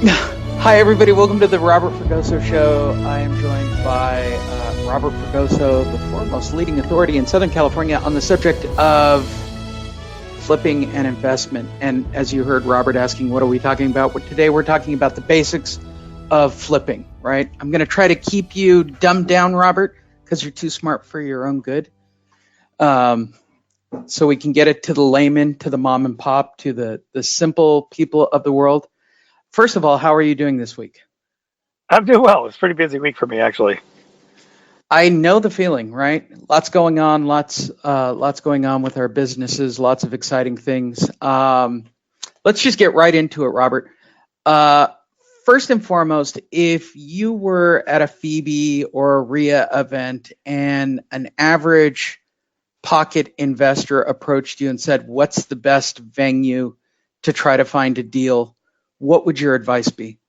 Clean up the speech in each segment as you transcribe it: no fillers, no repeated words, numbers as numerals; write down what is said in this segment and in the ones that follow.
Hi, everybody. Welcome to the Robert Fregoso Show. I am joined by Robert Fregoso, the foremost leading authority in Southern California on the subject of flipping and investment. And as you heard Robert asking, what are we talking about? Today we're talking about the basics of flipping, right? I'm going to try to keep you dumbed down, Robert, because you're too smart for your own good. So we can get it to the layman, to the mom and pop, to the simple people of the world. First of all, how are you doing this week? I'm doing well. It's a pretty busy week for me, actually. I know the feeling, right? Lots going on, lots going on with our businesses, lots of exciting things. Let's just get right into it, Robert. Uh, First and foremost, if you were at a Phoebe or a RIA event and an average pocket investor approached you and said, "What's the best venue to try to find a deal?" What would your advice be?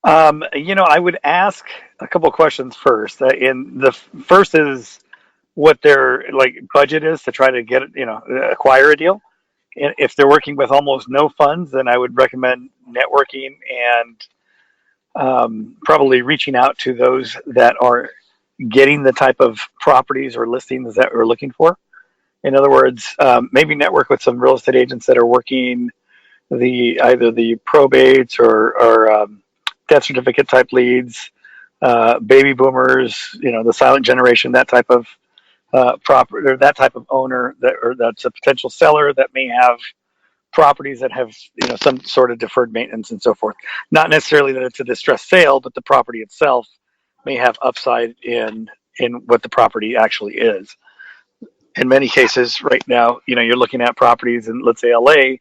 I would ask a couple of questions first. And the first is what their budget is to try to get acquire a deal. And if they're working with almost no funds, then I would recommend networking and probably reaching out to those that are getting the type of properties or listings that we're looking for. In other words, maybe network with some real estate agents that are working the either the probates or death certificate type leads, baby boomers, the silent generation, that type of property or that type of owner that's a potential seller that may have properties that have some sort of deferred maintenance and so forth. Not necessarily that it's a distressed sale, but the property itself may have upside in what the property actually is. In many cases, right now, you're looking at properties in, let's say, LA,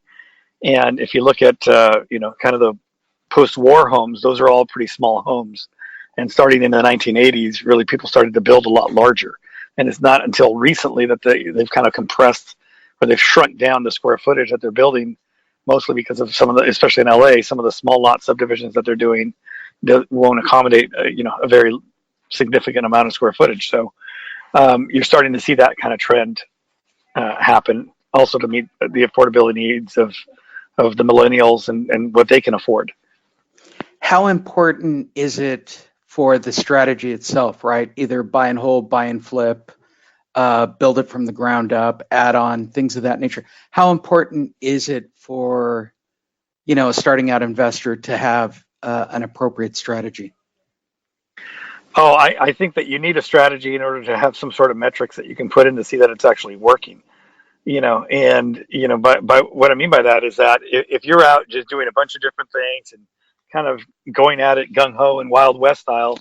and if you look at kind of the post-war homes, those are all pretty small homes. And starting in the 1980s, really people started to build a lot larger. And it's not until recently that they've kind of compressed or they've shrunk down the square footage that they're building, mostly because of some of the, especially in LA, some of the small lot subdivisions that they're doing that won't accommodate a very significant amount of square footage. So you're starting to see that kind of trend happen, also to meet the affordability needs of the millennials and what they can afford. How important is it for the strategy itself, right? Either buy and hold, buy and flip, build it from the ground up, add on, things of that nature. How important is it for, a starting out investor to have an appropriate strategy? Oh, I think that you need a strategy in order to have some sort of metrics that you can put in to see that it's actually working. By what I mean by that is that if you're out just doing a bunch of different things and kind of going at it gung ho and Wild West style,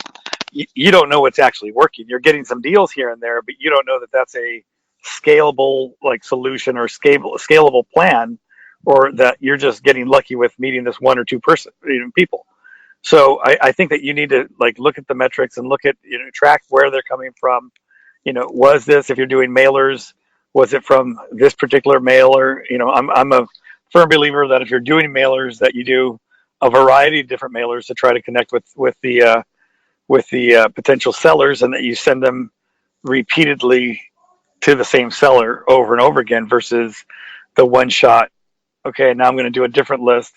you don't know what's actually working. You're getting some deals here and there, but you don't know that that's a scalable solution or scalable plan, or that you're just getting lucky with meeting this one or two person people. So I think that you need to look at the metrics and look at track where they're coming from. Was this, if you're doing mailers, was it from this particular mailer? I'm a firm believer that if you're doing mailers, that you do a variety of different mailers to try to connect with the potential sellers, and that you send them repeatedly to the same seller over and over again versus the one shot. Okay, now I'm going to do a different list,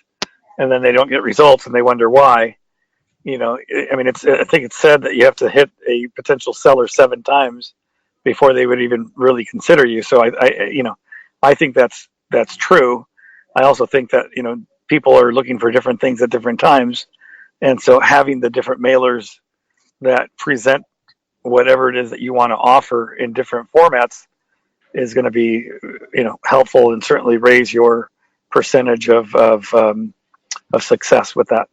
and then they don't get results, and they wonder why. I mean, I think it's said that you have to hit a potential seller 7 times before they would even really consider you. So I think that's true. I also think that people are looking for different things at different times, and so having the different mailers that present whatever it is that you want to offer in different formats is going to be helpful and certainly raise your percentage of success with that.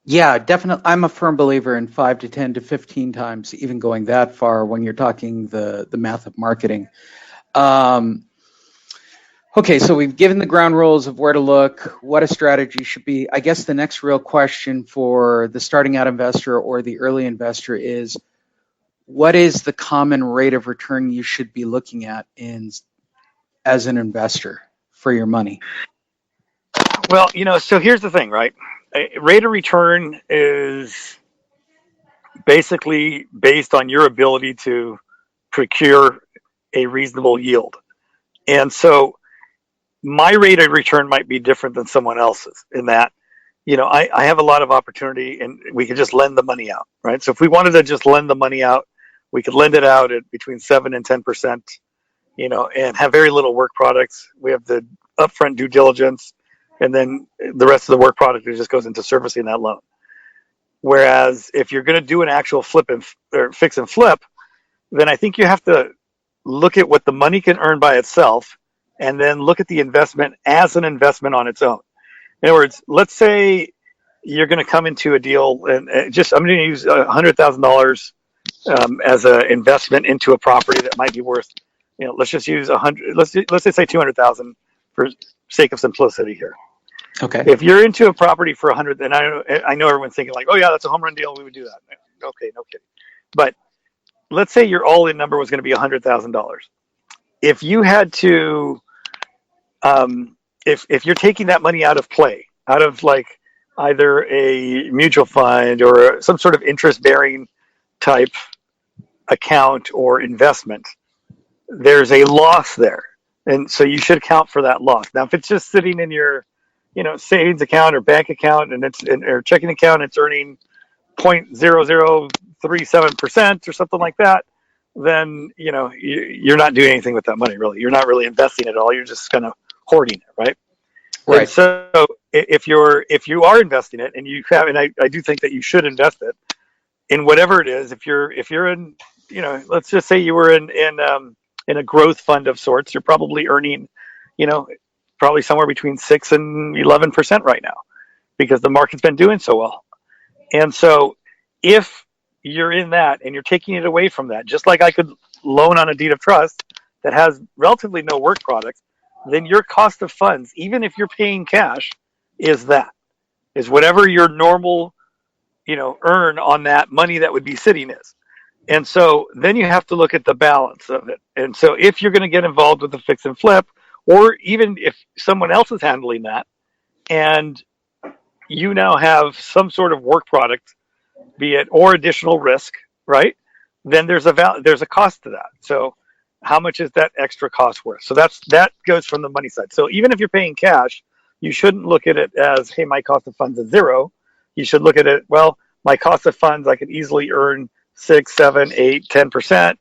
Yeah, definitely. I'm a firm believer in 5 to 10 to 15 times, even going that far when you're talking the math of marketing. Um, okay, so we've given the ground rules of where to look, what a strategy should be. I guess the next real question for the starting out investor or the early investor is, what is the common rate of return you should be looking at as an investor for your money? Well, so here's the thing, right? A rate of return is basically based on your ability to procure a reasonable yield. And so my rate of return might be different than someone else's in that, I have a lot of opportunity and we could just lend the money out, right? So if we wanted to just lend the money out, we could lend it out at between 7 and 10%, and have very little work products. We have the upfront due diligence, and then the rest of the work product just goes into servicing that loan. Whereas if you're going to do an actual or fix and flip, then I think you have to look at what the money can earn by itself, and then look at the investment as an investment on its own. In other words, let's say you're going to come into a deal, and I'm going to use $100,000 as an investment into a property that might be worth, let's just use 100. Let's just say 200,000 for sake of simplicity here. Okay. If you're into a property for 100, and I know everyone's thinking like, oh yeah, that's a home run deal, we would do that. Okay, no kidding. But let's say your all-in number was going to be $100,000. If you had to, if you're taking that money out of play, out of like either a mutual fund or some sort of interest-bearing type account or investment, there's a loss there, and so you should account for that loss. Now, if it's just sitting in your, savings account or bank account, and or checking account, it's earning 0.0037% or something like that, then you're not doing anything with that money. Really, you're not really investing at all. You're just kind of hoarding it, right? Right. And so if you are investing it, and you have, and I do think that you should invest it in whatever it is. If you're in, let's just say you were in a growth fund of sorts, you're probably earning, probably somewhere between 6 and 11% right now, because the market's been doing so well. And so if you're in that and you're taking it away from that, just like I could loan on a deed of trust that has relatively no work product, then your cost of funds, even if you're paying cash, is whatever your normal, earn on that money that would be sitting is. And so then you have to look at the balance of it. And so if you're going to get involved with the fix and flip, or even if someone else is handling that, and you now have some sort of work product, be it or additional risk, right? Then there's a cost to that. So how much is that extra cost worth? So that goes from the money side. So even if you're paying cash, you shouldn't look at it as, hey, my cost of funds is 0. You should look at it, well, my cost of funds, I could easily earn 6, 7, 8, 10%,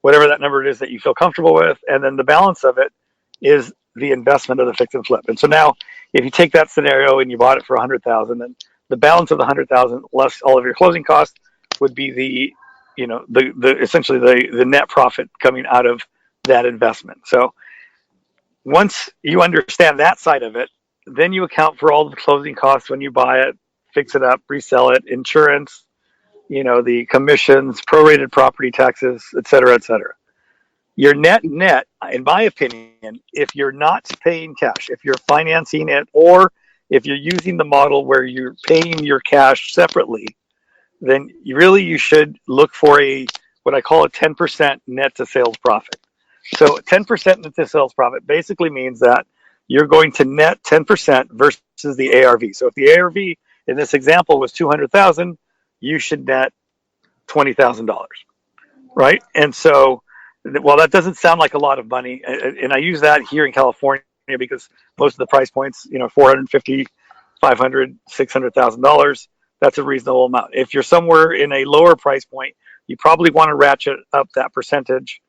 whatever that number is that you feel comfortable with, and then the balance of it is the investment of the fix and flip. And so now, if you take that scenario and you bought it for 100,000, then the balance of the 100,000 less all of your closing costs would be the essentially the net profit coming out of that investment. So once you understand that side of it, then you account for all the closing costs when you buy it, fix it up, resell it, insurance, the commissions, prorated property taxes, et cetera, et cetera. Your net, in my opinion, if you're not paying cash, if you're financing it, or if you're using the model where you're paying your cash separately, then you should look for what I call a 10% net to sales profit. So 10% net to sales profit basically means that you're going to net 10% versus the ARV. So if the ARV in this example was 200,000, you should net $20,000, right? And so, well, that doesn't sound like a lot of money, and I use that here in California because most of the price points, $450,000, $500,000, $600,000, that's a reasonable amount. If you're somewhere in a lower price point, you probably want to ratchet up that percentage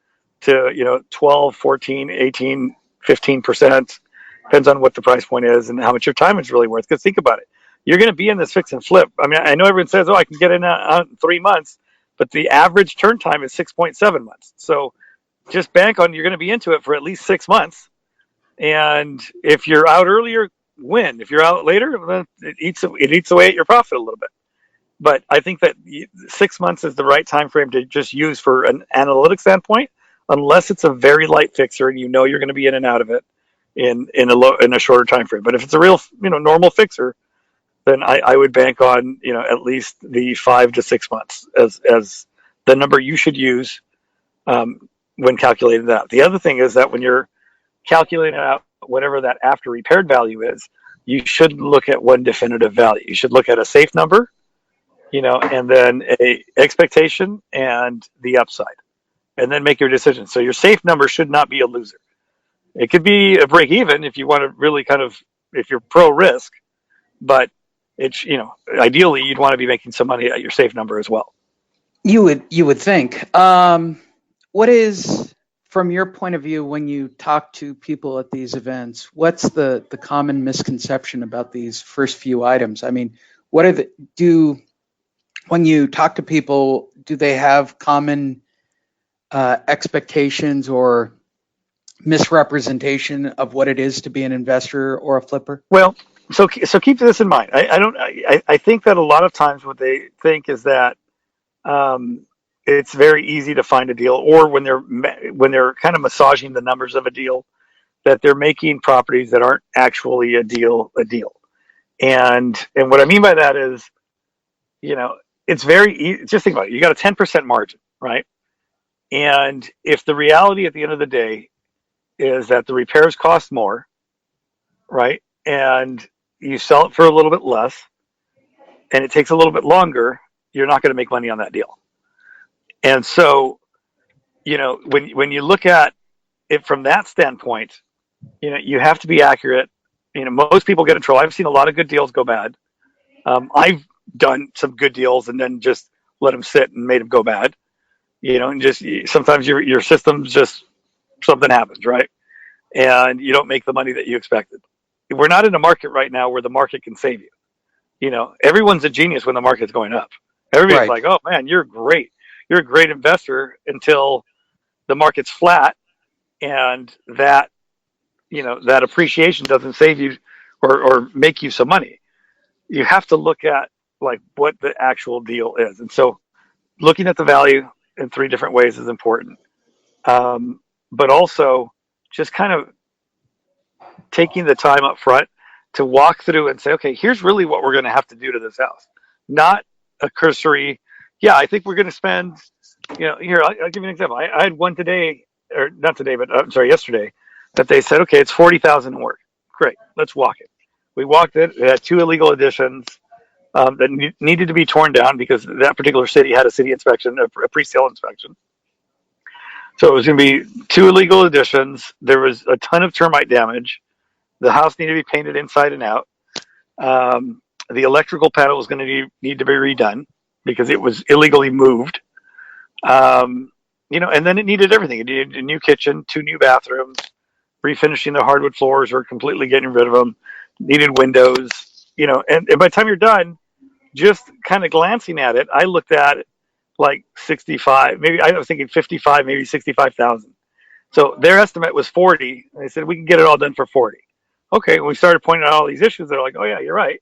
to 12, 14, 18, 15%. Depends on what the price point is and how much your time is really worth. Because think about it, you're going to be in this fix and flip. I mean, I know everyone says, "Oh, I can get in in 3 months," but the average turn time is 6.7 months. So just bank on you're going to be into it for at least 6 months. And if you're out earlier, win. If you're out later, then it eats away at your profit a little bit. But I think that 6 months is the right time frame to just use for an analytic standpoint, unless it's a very light fixer and you're going to be in and out of it in a shorter time frame. But if it's a real normal fixer, then I would bank on at least the 5 to 6 months as the number you should use when calculating that. The other thing is that when you're calculating out whatever that after repaired value is, you should look at one definitive value. You should look at a safe number, and then a expectation and the upside, and then make your decision. So your safe number should not be a loser. It could be a break even if you want to really kind of, if you're pro risk, but it's, ideally you'd want to be making some money at your safe number as well. You would think. What is, from your point of view, when you talk to people at these events, what's the common misconception about these first few items? I mean, what are the do when you talk to people, do they have common expectations or misrepresentation of what it is to be an investor or a flipper? Well, so keep this in mind. I think that a lot of times what they think is that um, it's very easy to find a deal, or when they're kind of massaging the numbers of a deal, that they're making properties that aren't actually a deal. And what I mean by that is, you know, it's very easy. Just think about it. You got a 10% margin, right? And if the reality at the end of the day is that the repairs cost more, right? And you sell it for a little bit less, and it takes a little bit longer, you're not going to make money on that deal. And so, when you look at it from that standpoint, you have to be accurate. Most people get in trouble. I've seen a lot of good deals go bad. I've done some good deals and then just let them sit and made them go bad. And just sometimes your system's just, something happens, right? And you don't make the money that you expected. We're not in a market right now where the market can save you. Everyone's a genius when the market's going up. Everybody's Right. like, "Oh man, you're great. You're a great investor," until the market's flat, and that appreciation doesn't save you or make you some money. You have to look at like what the actual deal is, and so looking at the value in three different ways is important. But also just kind of taking the time up front to walk through and say, okay, here's really what we're going to have to do to this house. Not a cursory, yeah, I think we're going to spend, here, I'll give you an example. I had one today, or not today, but I'm sorry, yesterday, that they said, okay, it's 40,000 to work. Great, let's walk it. We walked it. It had two illegal additions that needed to be torn down because that particular city had a city inspection, a pre-sale inspection. So it was going to be two illegal additions. There was a ton of termite damage. The house needed to be painted inside and out. Um, the electrical panel was going to need to be redone because it was illegally moved. And then it needed everything. It needed a new kitchen, two new bathrooms, refinishing the hardwood floors or completely getting rid of them. Needed windows. And by the time you're done, just kind of glancing at it, I looked at it like 65, maybe I was thinking 55, maybe 65,000. So their estimate was 40. They said we can get it all done for 40. Okay, when we started pointing out all these issues, they're like, oh yeah, you're right.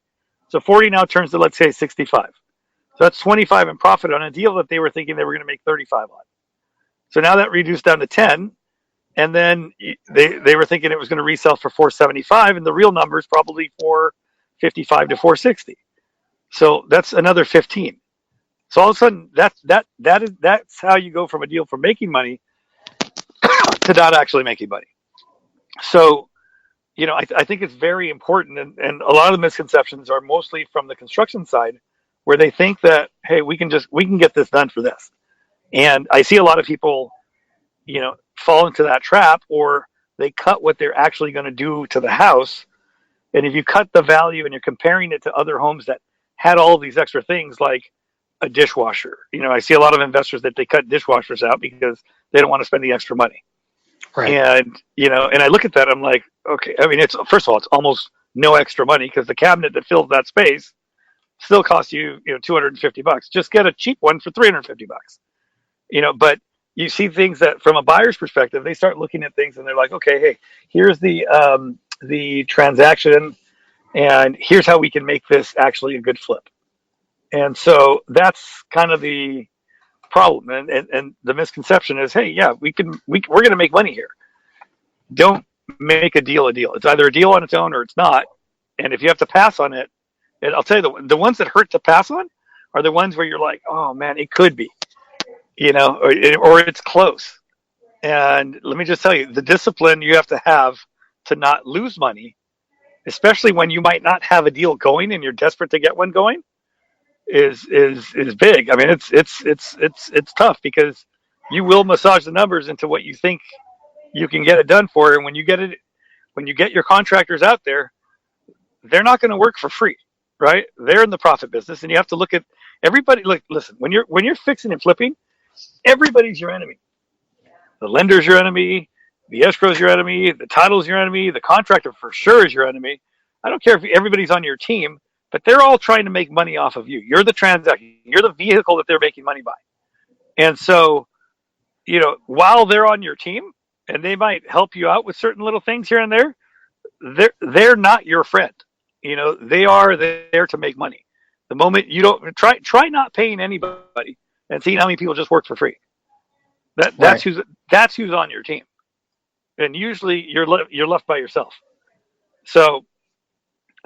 So 40 now turns to, let's say, 65. So that's 25 in profit on a deal that they were thinking they were going to make 35 on. So now that reduced down to 10, and then they were thinking it was going to resell for 475, and the real number is probably 455 to 460. So that's another 15. So all of a sudden, that's how you go from a deal from making money to not actually making money. So I think it's very important, and a lot of the misconceptions are mostly from the construction side, where they think that, hey, we can get this done for this. And I see a lot of people, fall into that trap, or they cut what they're actually going to do to the house. And if you cut the value and you're comparing it to other homes that had all of these extra things like a dishwasher, I see a lot of investors that they cut dishwashers out because they don't want to spend the extra money. Right. And I look at that, I'm like, okay, I mean, it's, first of all, it's almost no extra money because the cabinet that fills that space still costs you, $250. Just get a cheap one for $350. But you see things that from a buyer's perspective, they start looking at things and they're like, okay, hey, here's the transaction, and here's how we can make this actually a good flip. And so that's kind of the problem, and the misconception is, hey, yeah, we're going to make money here. Don't make a deal a deal. It's either a deal on its own or it's not. And if you have to pass on it, and I'll tell you, the ones that hurt to pass on are the ones where you're like, oh man, it could be, or it's close. And let me just tell you, the discipline you have to not lose money, especially when you might not have a deal going and you're desperate to get one going, is big. I mean, it's tough because you will massage the numbers into what you think you can get it done for. And when you get your contractors out there, they're not going to work for free, right? They're in the profit business, and you have to look at everybody. Like, listen, when you're fixing and flipping, everybody's your enemy. The lender's your enemy, the escrow's your enemy, the title's your enemy, the contractor for sure is your enemy. I don't care if everybody's on your team, but they're all trying to make money off of you. You're the transaction, you're the vehicle that they're making money by. And so, while they're on your team and they might help you out with certain little things here and there, they're not your friend. They are there to make money. The moment you don't try not paying anybody and seeing how many people just work for free. That's Right. who's on your team, and usually you're left by yourself. So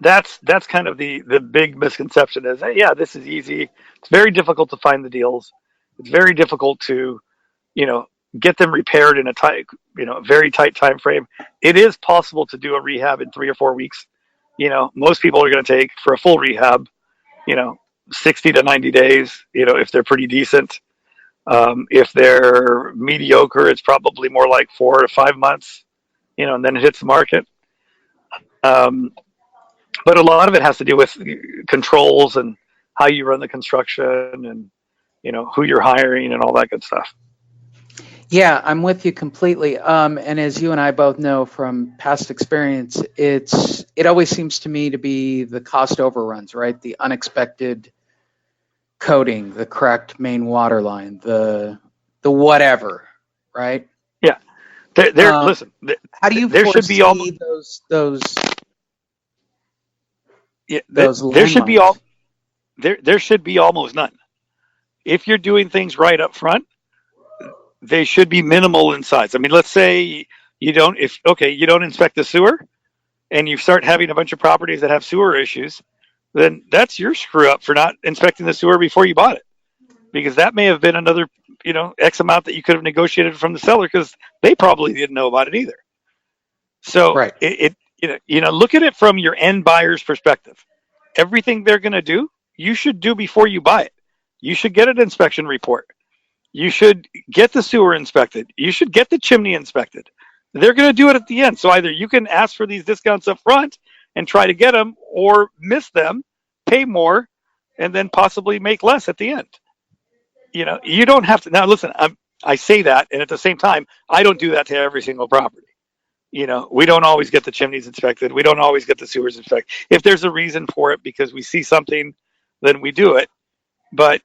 that's kind of the big misconception is, hey, yeah, this is easy. It's very difficult to find the deals. It's very difficult to get them repaired in a tight, very tight time frame. It is possible to do a rehab in 3 or 4 weeks. Most people are going to take for a full rehab, you know 60 to 90 days, if they're pretty decent. If they're mediocre, it's probably more like 4 to 5 months, and then it hits the market. Um, but a lot of it has to do with controls and how you run the construction, and who you're hiring and all that good stuff. Yeah, I'm with you completely. And as you and I both know from past experience, it always seems to me to be the cost overruns, right? The unexpected coating, the cracked main water line, the whatever, right? Yeah, Um, listen. how do you There should be foresee almost yeah, those there should be landmines? all there should be almost none. If you're doing things right up front, they should be minimal in size. I mean, let's say you don't inspect the sewer, and you start having a bunch of properties that have sewer issues, then that's your screw up for not inspecting the sewer before you bought it, because that may have been another X amount that you could have negotiated from the seller, because they probably didn't know about it either. So Right. look at it from your end buyer's perspective. Everything they're going to do, you should do before you buy it. You should get an inspection report. You should get the sewer inspected. You should get the chimney inspected. They're going to do it at the end. So either you can ask for these discounts up front and try to get them, or miss them, pay more, and then possibly make less at the end. You don't have to. Now, listen, I say that, and at the same time, I don't do that to every single property. We don't always get the chimneys inspected. We don't always get the sewers inspected. If there's a reason for it because we see something, then we do it. But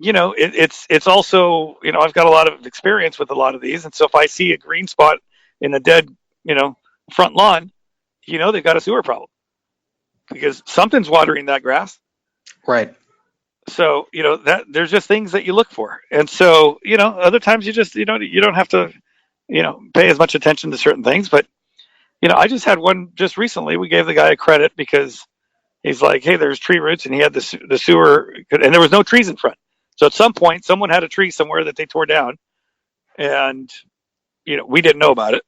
it's also, I've got a lot of experience with a lot of these, and so if I see a green spot in a dead front lawn, they've got a sewer problem, because something's watering that grass. Right. So that there's just things that you look for, and so other times you don't have to pay as much attention to certain things. But I just had one just recently. We gave the guy a credit because he's like, hey, there's tree roots, and he had the sewer, and there was no trees in front. So at some point, someone had a tree somewhere that they tore down, and we didn't know about it.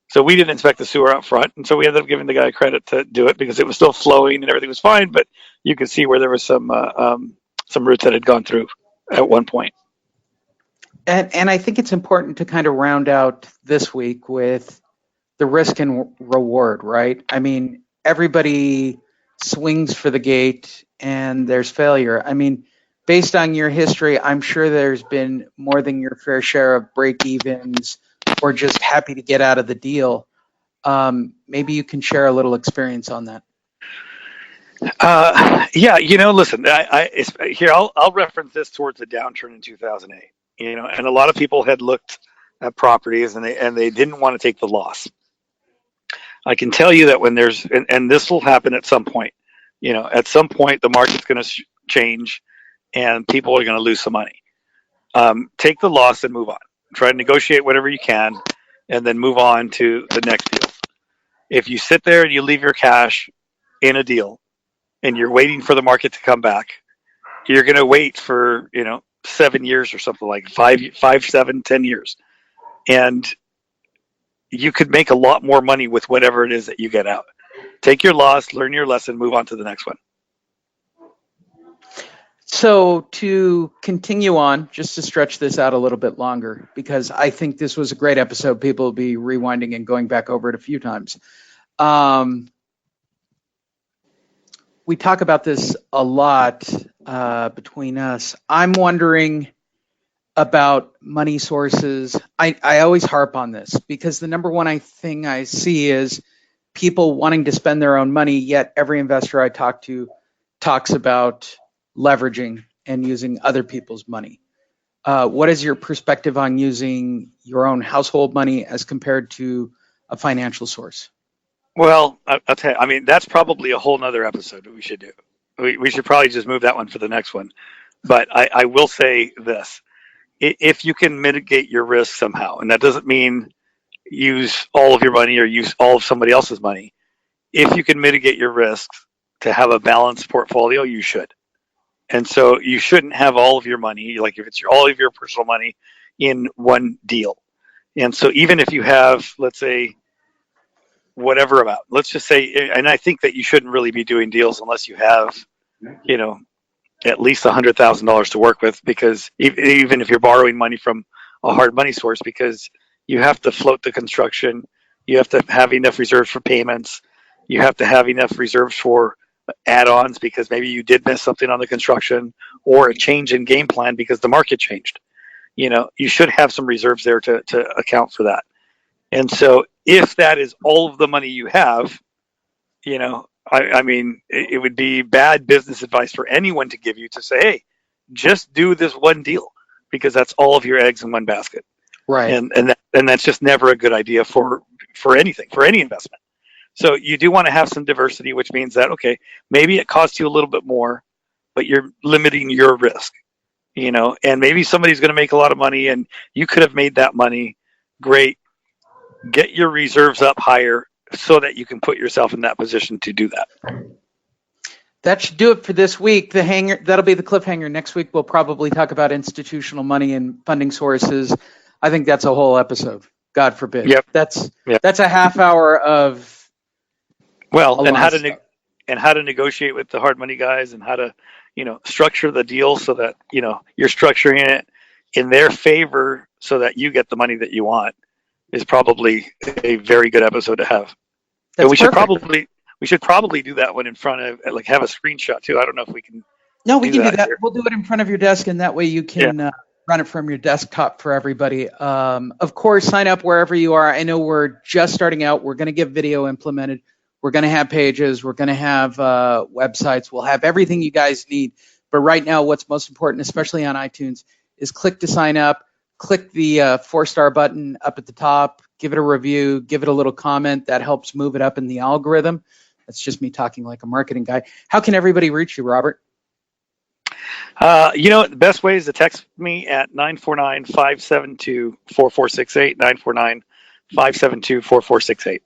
So we didn't inspect the sewer out front, and so we ended up giving the guy credit to do it, because it was still flowing and everything was fine. But you could see where there was some roots that had gone through at one point. And I think it's important to kind of round out this week with the risk and reward, right? I mean, everybody swings for the gate and there's failure. I mean, based on your history, I'm sure there's been more than your fair share of break evens or just happy to get out of the deal. Maybe you can share a little experience on that. Yeah, listen, here I'll reference this towards the downturn in 2008. And a lot of people had looked at properties, and they didn't want to take the loss. I can tell you that when and this will happen at some point. At some point the market's going to change, and people are going to lose some money. Take the loss and move on. Try to negotiate whatever you can, and then move on to the next deal. If you sit there and you leave your cash in a deal, and you're waiting for the market to come back, you're going to wait for 7 years or something, like 5, 7, 10 years, and you could make a lot more money with whatever it is that you get out. Take your loss, learn your lesson, move on to the next one. So to continue on, just to stretch this out a little bit longer, because I think this was a great episode. People will be rewinding and going back over it a few times. We talk about this a lot between us. I'm wondering about money sources. I always harp on this because the number one thing I see is people wanting to spend their own money, yet every investor I talk to talks about leveraging and using other people's money. What is your perspective on using your own household money as compared to a financial source? Well, I'll tell you, I mean, that's probably a whole nother episode that we should do. We should probably just move that one for the next one. But I will say this. If you can mitigate your risk somehow, and that doesn't mean use all of your money or use all of somebody else's money, if you can mitigate your risks to have a balanced portfolio, you should. And so you shouldn't have all of your money, like if it's all of your personal money, in one deal. And so even if you have, let's say, whatever amount, let's just say, and I think that you shouldn't really be doing deals unless you have, you know, at least $100,000 to work with, because even if you're borrowing money from a hard money source, because you have to float the construction, you have to have enough reserves for payments, you have to have enough reserves for add-ons because maybe you did miss something on the construction or a change in game plan because the market changed. You know, you should have some reserves there to account for that. And so if that is all of the money you have, you know, I mean, it would be bad business advice for anyone to give you to say, hey, just do this one deal because that's all of your eggs in one basket. Right. And that's just never a good idea for anything, for any investment. So you do want to have some diversity, which means that, okay, maybe it costs you a little bit more, but you're limiting your risk, you know, and maybe somebody's going to make a lot of money and you could have made that money. Great. Get your reserves up higher so that you can put yourself in that position to do that. That should do it for this week. That'll be the cliffhanger. Next week, we'll probably talk about institutional money and funding sources. I think that's a whole episode. God forbid. Yep. That's a half hour of and how to negotiate with the hard money guys and how to, you know, structure the deal so that, you know, you're structuring it in their favor so that you get the money that you want is probably a very good episode to have. And we should probably do that one in front of, like, have a screenshot too. I don't know if we can. No, we can do that. Here. We'll do it in front of your desk, and that way you can run it from your desktop for everybody. Of course, sign up wherever you are. I know we're just starting out. We're going to get video implemented. We're going to have pages. We're going to have websites. We'll have everything you guys need. But right now, what's most important, especially on iTunes, is click to sign up. Click the 4-star button up at the top. Give it a review. Give it a little comment. That helps move it up in the algorithm. That's just me talking like a marketing guy. How can everybody reach you, Robert? You know, the best way is to text me at 949-572-4468, 949-572-4468.